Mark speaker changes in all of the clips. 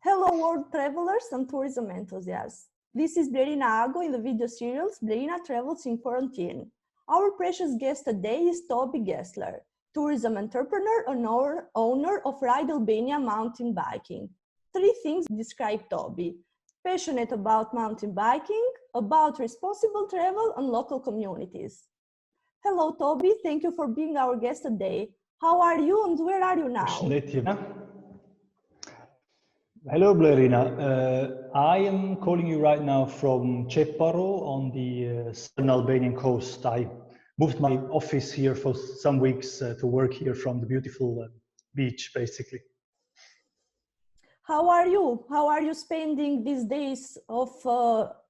Speaker 1: Hello world travelers and tourism enthusiasts. This is Blerina in the video series Blerina Travels in Quarantine. Our precious guest today is Tobi Gessler, tourism entrepreneur and owner of Active Albania mountain biking. Three things describe Tobi: passionate about mountain biking, about responsible travel and local communities. Hello Tobi, thank you for being our guest today. How are you and where are you now?
Speaker 2: Hello Blerina, I am calling you right now from Çfarë on the southern Albanian coast. I moved my office here for some weeks to work here from the beautiful beach, basically.
Speaker 1: How are you? How are you spending these days of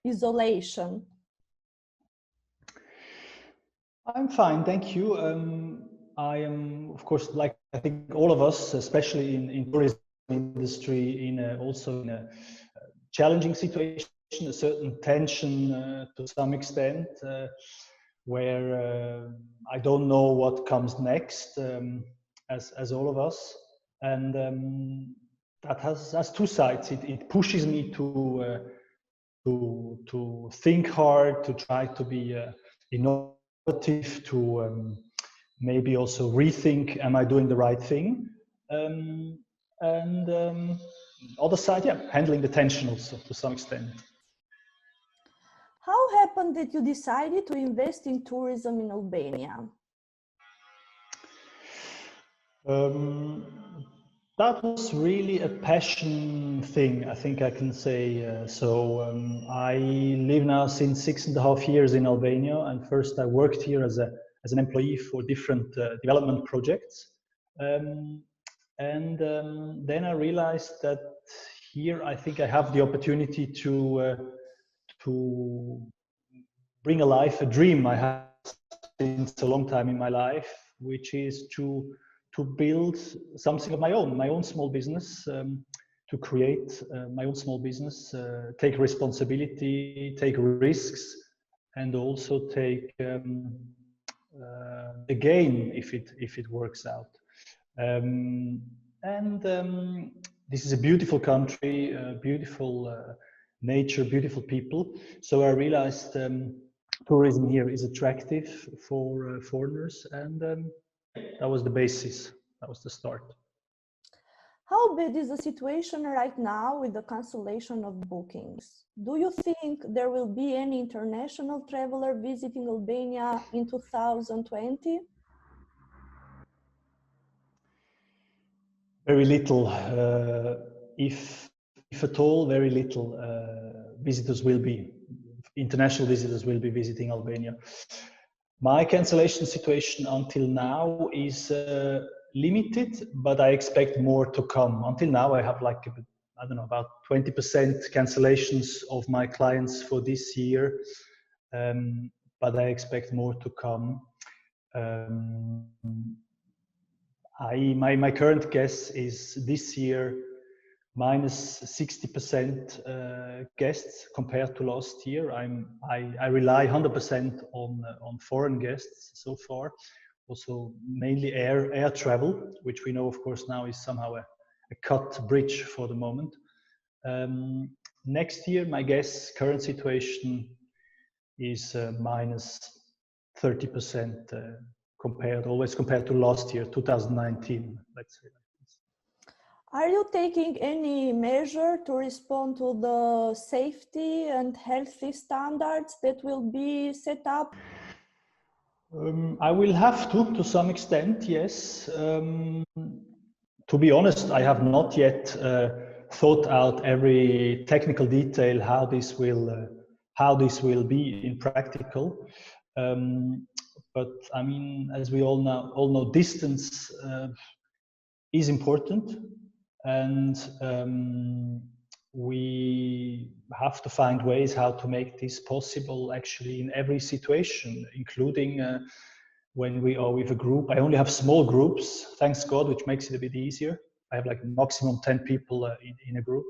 Speaker 1: isolation?
Speaker 2: I'm fine, thank you. I am, of course, like I think all of us, especially in tourism industry, also in a challenging situation, a certain tension to some extent, where I don't know what comes next, as all of us, and that has two sides. It pushes me to think hard, to try to be innovative, to maybe also rethink: am I doing the right thing? And other side, yeah, handling the tension also to some extent.
Speaker 1: How happened that you decided to invest in tourism in Albania?
Speaker 2: That was really a passion thing, I think I can say. I live now since 6.5 years in Albania, and first I worked here as an employee for different development projects. Then I realized that here I think I have the opportunity to bring alive a dream I have since a long time in my life, which is to build something of my own small business, to create my own small business, take responsibility, take risks, and also take the gain if it works out. This is a beautiful country, beautiful nature, beautiful people. So I realized tourism here is attractive for foreigners, and that was the basis. That was the start.
Speaker 1: How bad is the situation right now with the cancellation of bookings? Do you think there will be any international traveler visiting Albania in 2020?
Speaker 2: Very little, if at all, very little international visitors will be visiting Albania. My cancellation situation until now is limited, but I expect more to come. Until now, I have like, I don't know, about 20% cancellations of my clients for this year, but I expect more to come. My current guess is this year minus 60% guests compared to last year. I rely 100% on foreign guests so far, also mainly air travel, which we know, of course, now is somehow a cut bridge for the moment. Next year, my guess, current situation is minus 30%. Always compared to last year, 2019, let's say like this.
Speaker 1: Are you taking any measure to respond to the safety and healthy standards that will be set up?
Speaker 2: I will have to some extent, yes. To be honest, I have not yet thought out every technical detail how this will be in practical. But I mean, as we all know, distance is important, and we have to find ways how to make this possible actually in every situation, including when we are with a group. I only have small groups, thanks God, which makes it a bit easier. I have like maximum 10 people in a group.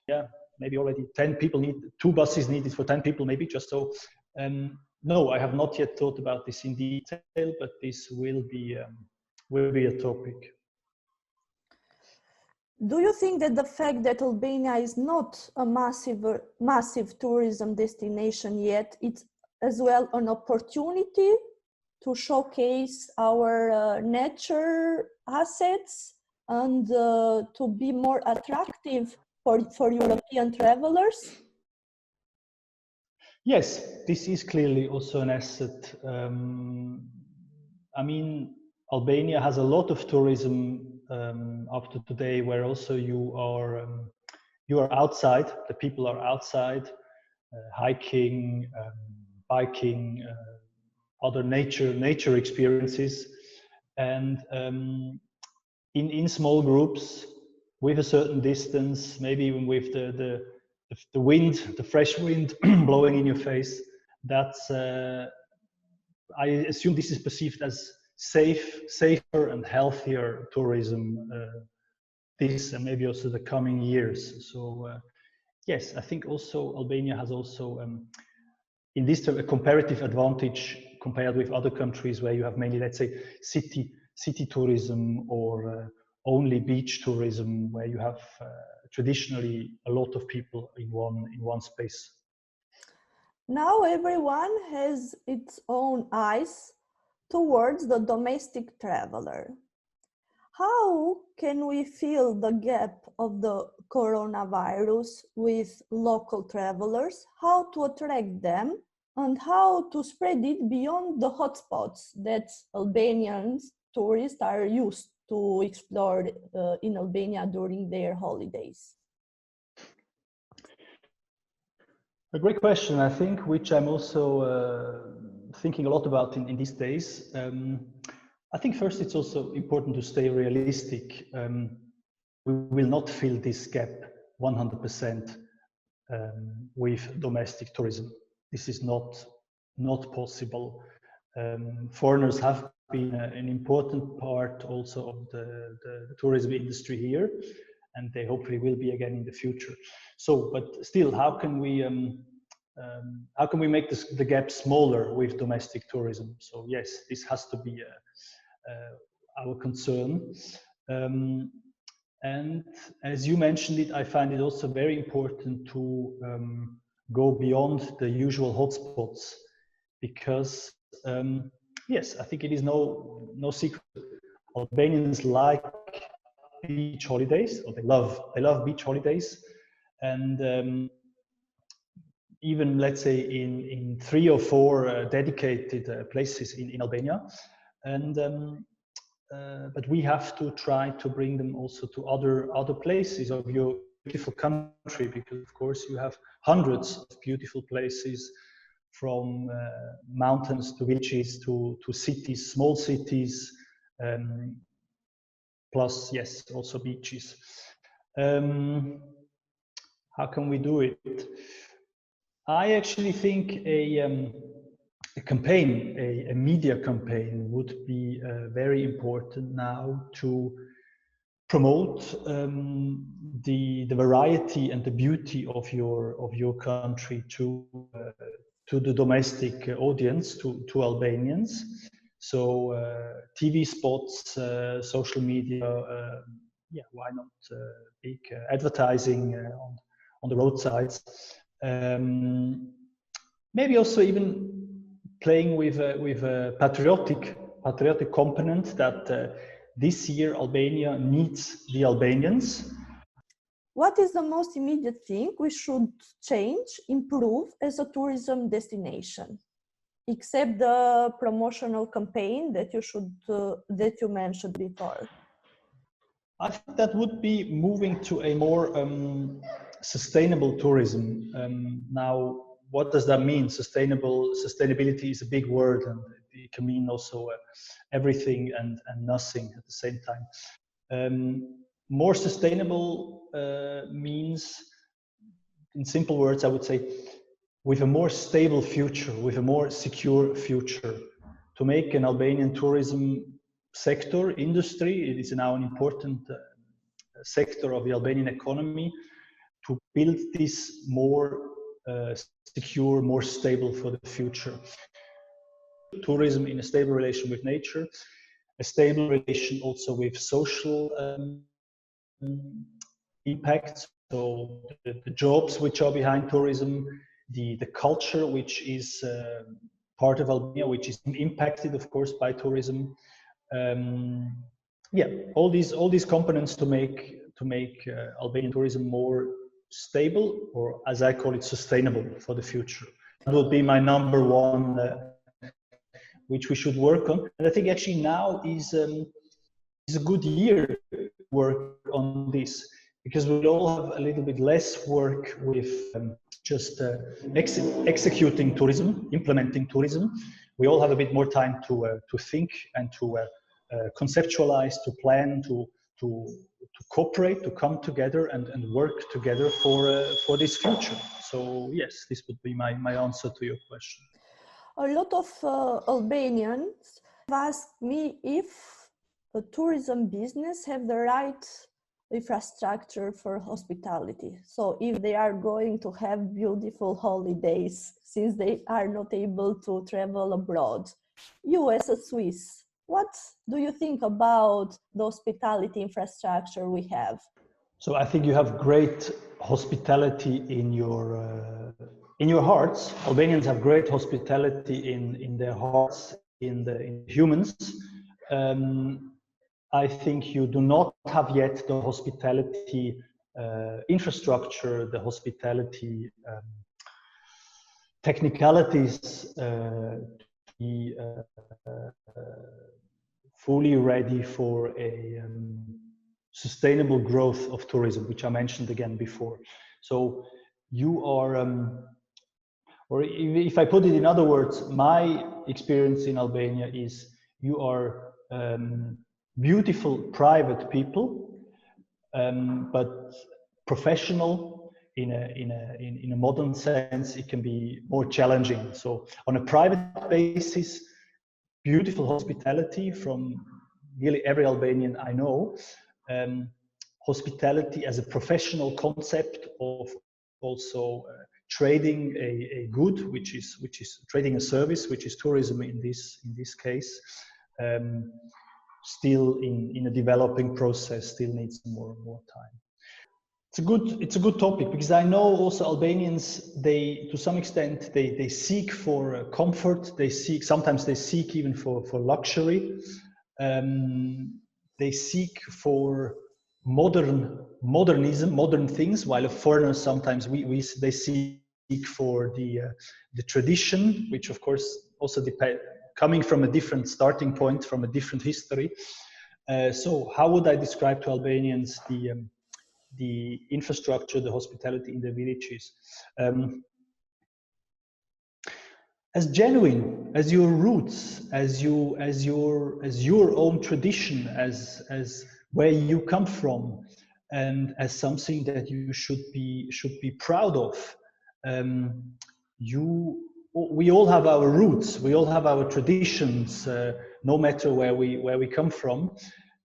Speaker 2: Yeah, maybe already 10 people need 2 buses needed for 10 people, maybe just so. No, I have not yet thought about this in detail, but this will be a topic.
Speaker 1: Do you think that the fact that Albania is not a massive tourism destination yet, it's as well an opportunity to showcase our nature assets and to be more attractive for European travelers?
Speaker 2: Yes, this is clearly also an asset. I mean, Albania has a lot of tourism up to today, where also you are outside. The people are outside, hiking, biking, other nature experiences, and in small groups with a certain distance, maybe even with the wind, the fresh wind blowing in your face. That's I assume this is perceived as safer and healthier tourism this and maybe also the coming years. So yes, I think also Albania has also in this term a comparative advantage compared with other countries where you have mainly, let's say, city tourism or only beach tourism, where you have traditionally a lot of people in one space.
Speaker 1: Now everyone has its own eyes towards the domestic traveler. How can we fill the gap of the coronavirus with local travelers? How to attract them and how to spread it beyond the hotspots that Albanians tourists are used to explore in Albania during their holidays?
Speaker 2: A great question, I think, which I'm also thinking a lot about in these days. I think first it's also important to stay realistic. We will not fill this gap 100% with domestic tourism. This is not possible. Foreigners have been an important part also of the tourism industry here, and they hopefully will be again in the future. So, but still, how can we make the gap smaller with domestic tourism? So yes, this has to be our concern. And as you mentioned it, I find it also very important to go beyond the usual hotspots, because yes, I think it is no secret. Albanians like beach holidays, or they love beach holidays, and even, let's say, in 3 or 4 dedicated places in Albania, and but we have to try to bring them also to other places of your beautiful country, because of course you have hundreds of beautiful places, from mountains to villages to cities, small cities, plus yes, also beaches. How can we do it? I actually think a campaign, a media campaign, would be very important now to promote the variety and the beauty of your country to the domestic audience, to Albanians. So TV spots, social media, yeah, why not big advertising on the roadsides. Maybe also even playing with a patriotic component that this year Albania needs the Albanians.
Speaker 1: What is the most immediate thing we should change, improve as a tourism destination, except the promotional campaign that you mentioned before?
Speaker 2: I think that would be moving to a more sustainable tourism. Now, what does that mean? Sustainability is a big word, and it can mean also everything and nothing at the same time. More sustainable means, in simple words, I would say, with a more stable future, with a more secure future, to make an Albanian tourism sector, industry, it is now an important sector of the Albanian economy, to build this more secure, more stable for the future. Tourism in a stable relation with nature, a stable relation also with social impact. So the jobs which are behind tourism, the culture which is part of Albania, which is impacted, of course, by tourism. Yeah, all these components to make Albanian tourism more stable, or as I call it, sustainable for the future. That will be my number one, which we should work on. And I think actually now is a good year to work on this, because we'll all have a little bit less work with just executing tourism, implementing tourism. We all have a bit more time to think and to conceptualize, to plan, to cooperate, to come together and work together for this future. So yes, this would be my answer to your question.
Speaker 1: A lot of Albanians have asked me if the tourism business have the right infrastructure for hospitality. So if they are going to have beautiful holidays, since they are not able to travel abroad. You as a Swiss, what do you think about the hospitality infrastructure we have?
Speaker 2: So I think you have great hospitality in your hearts. Albanians have great hospitality in their hearts, in humans. I think you do not have yet the hospitality infrastructure, the hospitality technicalities to be fully ready for a sustainable growth of tourism, which I mentioned again before. So you are, or if I put it in other words, my experience in Albania is you are beautiful private people, but professional in a modern sense, it can be more challenging. So on a private basis, beautiful hospitality from nearly every Albanian I know. Hospitality as a professional concept of also trading a good, which is trading a service, which is tourism in this case. Still in a developing process, still needs more time. It's a good topic, because I know also Albanians, they to some extent they seek for comfort, sometimes they seek even for luxury, they seek for modernism, modern things, while foreigners sometimes they seek for the tradition, which of course also coming from a different starting point, from a different history. So how would I describe to Albanians the infrastructure, the hospitality in the villages? As genuine as your roots, as your own tradition, as where you come from, and as something that you should be proud of. We all have our roots, we all have our traditions, no matter where we come from,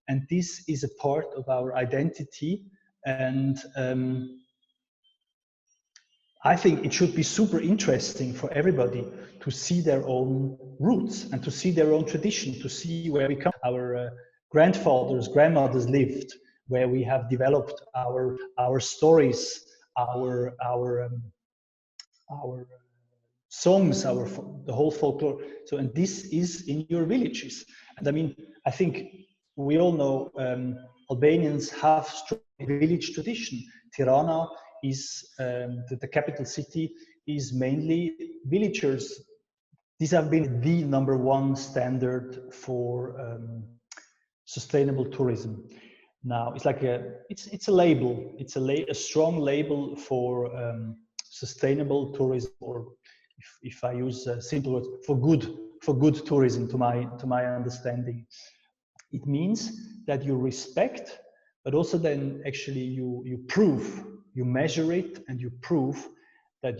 Speaker 2: and this is a part of our identity. And I think it should be super interesting for everybody to see their own roots and to see their own tradition, to see where we come. Our grandfathers, grandmothers lived, where we have developed our stories, our songs, the whole folklore. So, and this is in your villages. And I mean, I think we all know Albanians have strong village tradition. Tirana is the capital city, is mainly villagers. These have been the #1 standard for sustainable tourism. Now it's like it's a label. It's a strong label for sustainable tourism, or if I use simple words, for good tourism. To my understanding, it means that you respect, but also then actually you prove, you measure it, and you prove that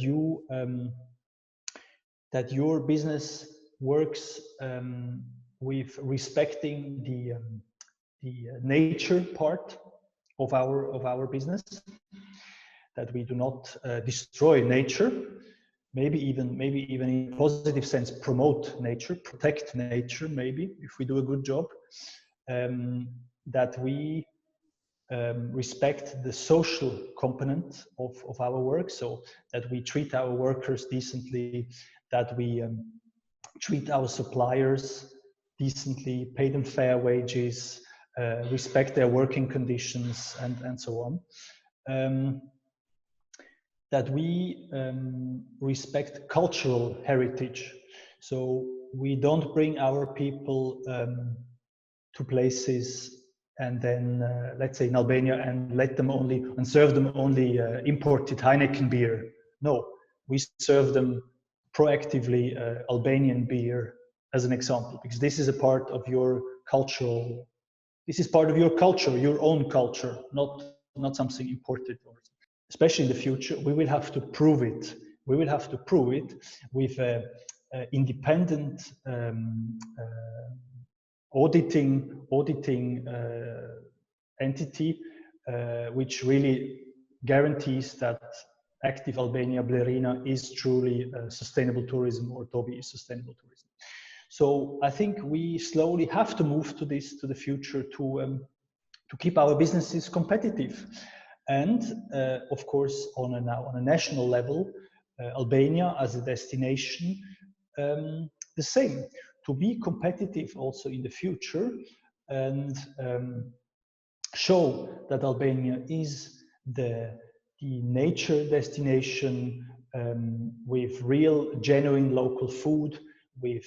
Speaker 2: that your business works with respecting the nature part of our business, that we do not destroy nature, maybe even in a positive sense promote nature, protect nature, maybe if we do a good job, that we respect the social component of our work, so that we treat our workers decently, that we treat our suppliers decently, pay them fair wages, respect their working conditions, and so on. That we respect cultural heritage. So we don't bring our people to places and then, let's say in Albania, and serve them only imported Heineken beer. No, we serve them proactively Albanian beer, as an example, because this is a part of your cultural. This is part of your culture, your own culture, not something imported. Especially in the future, we will have to prove it. We will have to prove it with an independent auditing entity, which really guarantees that Active Albania Blerina is truly sustainable tourism, or Tobi is sustainable tourism. So I think we slowly have to move to the future to keep our businesses competitive. And of course, on a national level, Albania as a destination, the same, to be competitive also in the future, and show that Albania is the nature destination, with real, genuine local food, with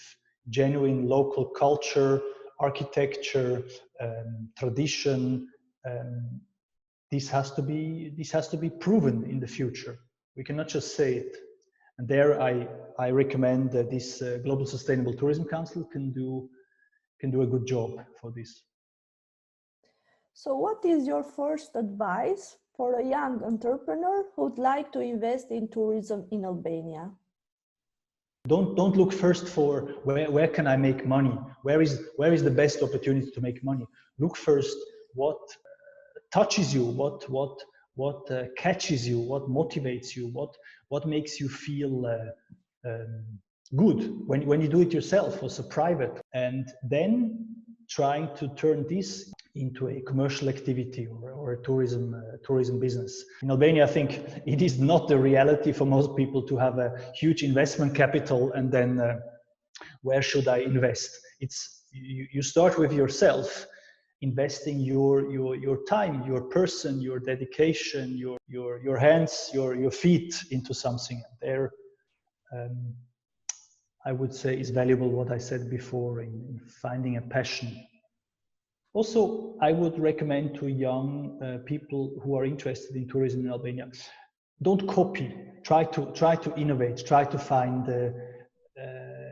Speaker 2: genuine local culture, architecture, tradition. This has to be proven in the future. We cannot just say it. And there, I recommend that this Global Sustainable Tourism Council can do a good job for this.
Speaker 1: So, what is your first advice for a young entrepreneur who'd like to invest in tourism in Albania?
Speaker 2: Don't look first for where can I make money? Where is the best opportunity to make money? Look first what touches you, what catches you, what motivates you, what makes you feel good when you do it yourself, also private, and then trying to turn this into a commercial activity or a tourism business. In Albania, I think it is not the reality for most people to have a huge investment capital and then where should I invest? It's you start with yourself, investing your time, your person, your dedication, your hands, your feet into something. There, I would say, is valuable what I said before in finding a passion. Also, I would recommend to young people who are interested in tourism in Albania, don't copy. Try to innovate. Try to find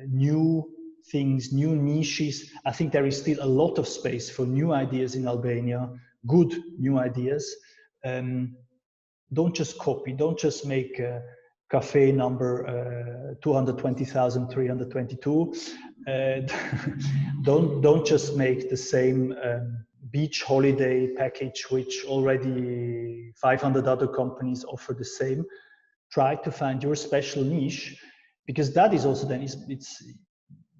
Speaker 2: new things, new niches. I think there is still a lot of space for new ideas in Albania, good new ideas. Don't just copy. Don't just make cafe number 220,322. Don't just make the same beach holiday package, which already 500 other companies offer the same. Try to find your special niche, because that is also then it's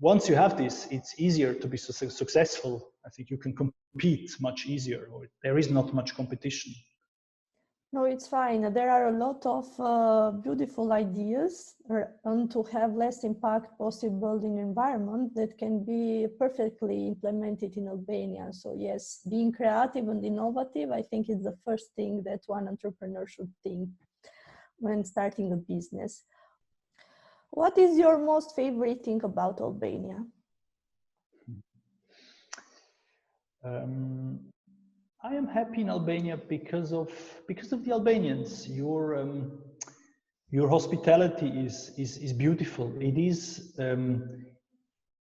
Speaker 2: once you have this, it's easier to be successful. I think you can compete much easier, or there is not much competition.
Speaker 1: No, it's fine. There are a lot of beautiful ideas and to have less impact possible in the environment that can be perfectly implemented in Albania. So yes, being creative and innovative, I think is the first thing that one entrepreneur should think when starting a business. What is your most favorite thing about Albania?
Speaker 2: I am happy in Albania because of the Albanians. Your hospitality is beautiful. It is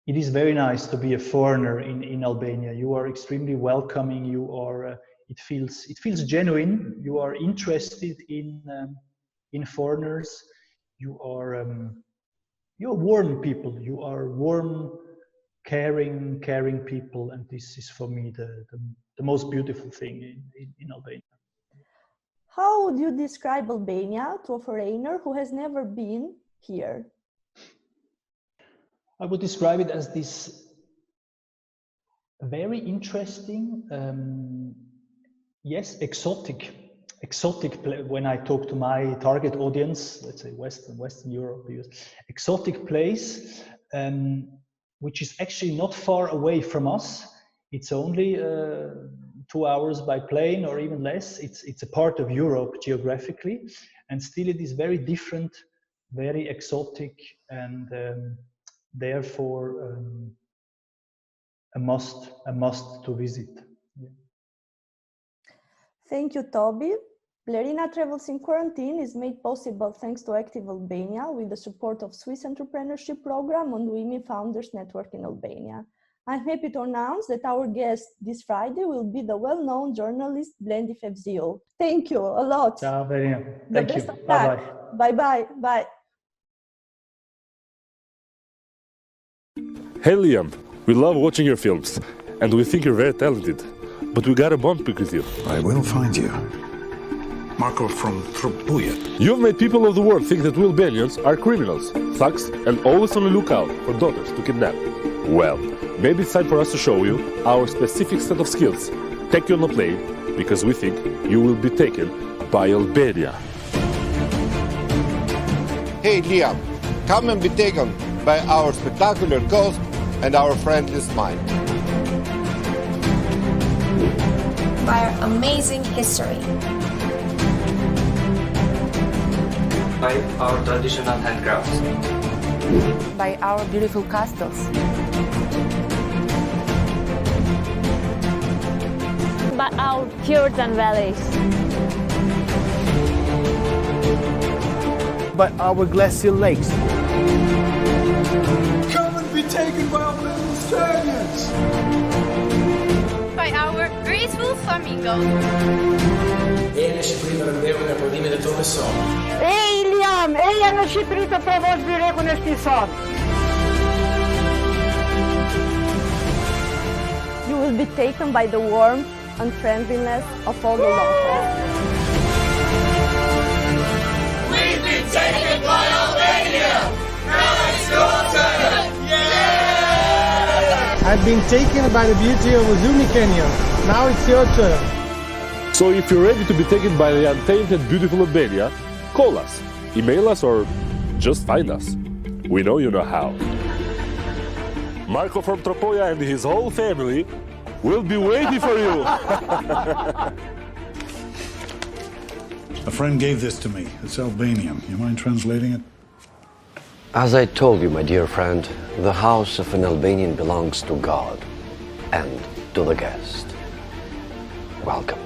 Speaker 2: very nice to be a foreigner in Albania. You are extremely welcoming. You are it feels genuine. You are interested in foreigners. You're warm people. You are warm, caring people, and this is for me the most beautiful thing in Albania.
Speaker 1: How would you describe Albania to a foreigner who has never been here?
Speaker 2: I would describe it as this very interesting, Yes, exotic. When I talk to my target audience, let's say Western Europe, US, exotic place, which is actually not far away from us. It's only 2 hours by plane or even less. It's a part of Europe geographically, and still it is very different, very exotic, and therefore a must to visit. Yeah.
Speaker 1: Thank you, Tobi. Blerina Travels in Quarantine is made possible thanks to Active Albania with the support of Swiss Entrepreneurship Program and Women Founders Network in Albania. I'm happy to announce that our guest this Friday will be the well-known journalist Blendi Fevzio. Thank you a lot.
Speaker 2: Ciao, Blerina. Thank you.
Speaker 1: Bye-bye. Bye-bye. Bye.
Speaker 3: Hey Liam, we love watching your films and we think you're very talented, but we got a bond pick with you.
Speaker 4: I will find you. Marco from Tropuja.
Speaker 3: You've made people of the world think that we Albanians are criminals, thugs, and always on the lookout for daughters to kidnap. Well, maybe it's time for us to show you our specific set of skills, take you on a plane, because we think you will be taken by Albania.
Speaker 5: Hey Liam, come and be taken by our spectacular coast and our friendly smile.
Speaker 6: By our amazing history.
Speaker 7: By our traditional handcrafts.
Speaker 8: By our beautiful castles.
Speaker 9: By our fjords and valleys.
Speaker 10: By our glacial lakes.
Speaker 11: Come and be taken by our Mediterraneans.
Speaker 12: By our graceful flamingos.
Speaker 13: Në Shqipëri të rëndehun e prodhimet e tona sot.
Speaker 14: Ej Liam, eja në Shqipëri të provosh byrekun e shtisot.
Speaker 1: You will be taken by the warmth and friendliness of all the locals.
Speaker 15: We've been taken by Albania! Now it's your turn! Yeah!
Speaker 10: I've been taken by the beauty of Uzumi Canyon. Now it's your turn.
Speaker 3: So if you're ready to be taken by the untainted, beautiful Albania, call us, email us, or just find us. We know you know how. Marco from Tropuja and his whole family will be waiting for you.
Speaker 4: A friend gave this to me. It's Albanian. You mind translating it?
Speaker 16: As I told you, my dear friend, the house of an Albanian belongs to God and to the guest. Welcome.